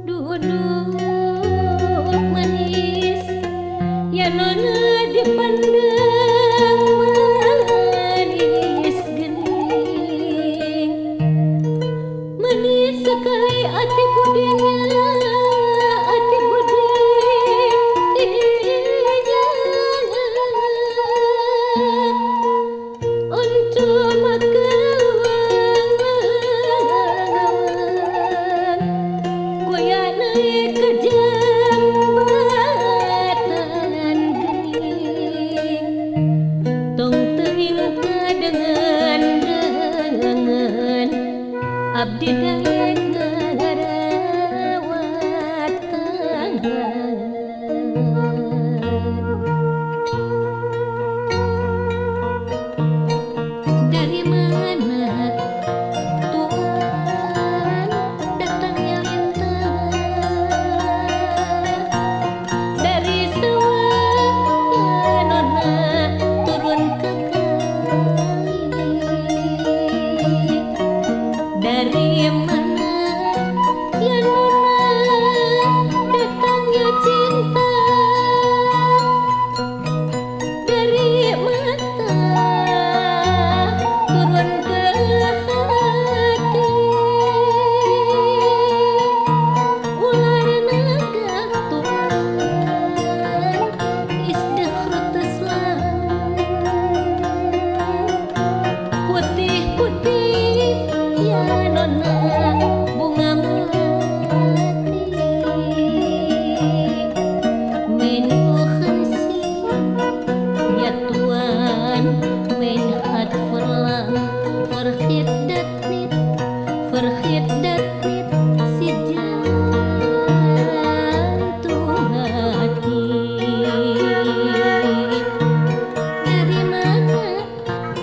duduk manis ya nona dipandang manis gening manis sekali hati budinya hati budinya untuk makan kuya naik ke jembatan gening tong teuing dengan abdi daek ngarawat tangan dari mana Tuhan datangnya lintang dari sawah nona turun ke kali dari mana ya nona datangnya cinta dari mata turun ke hati ular naga Tuhan isdahru teslan putih-putih ya nona bunga melati menu khasih ya Tuhan mein hat verhit dat nit si jantung hati dari mana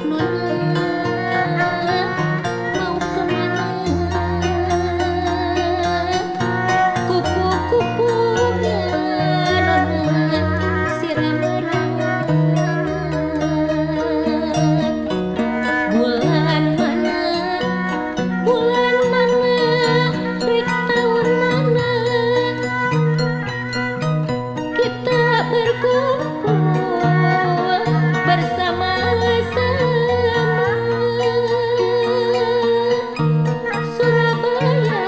nona mau kemana kupu-kupunya nona siram rawat bulan mana rik tahun mana kita berkumpul bersama-sama Surabaya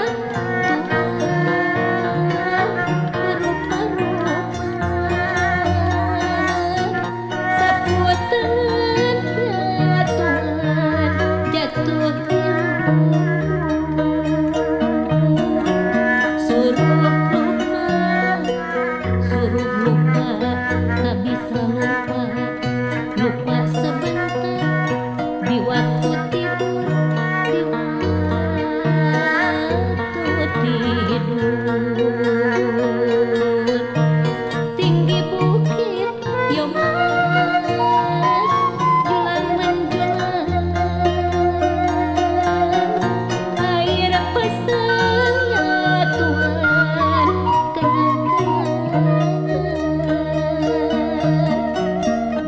Tuhan berupa-rupa sapu tangannya Tuhan jatuh suruh lupa tak bisa lupa sebentar di waktu tidur di waktu tidur tinggi bukit yo mas julang menjulang air pasang ya Tuhan kenang-kenangan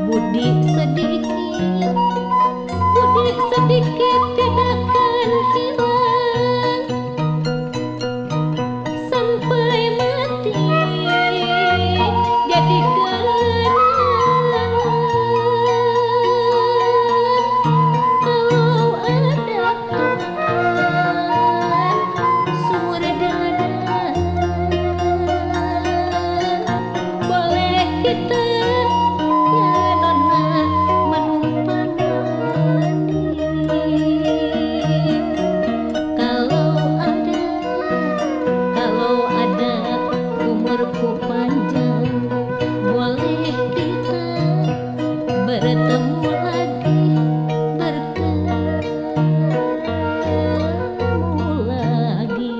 budi sedikit tidak akan hilang sampai mati jadi kenangan kalau ada Tuhan sumur dada boleh kita ya nona menumpang mandi kalau ada umurku panjang boleh kita bertemu lagi bertemu lagi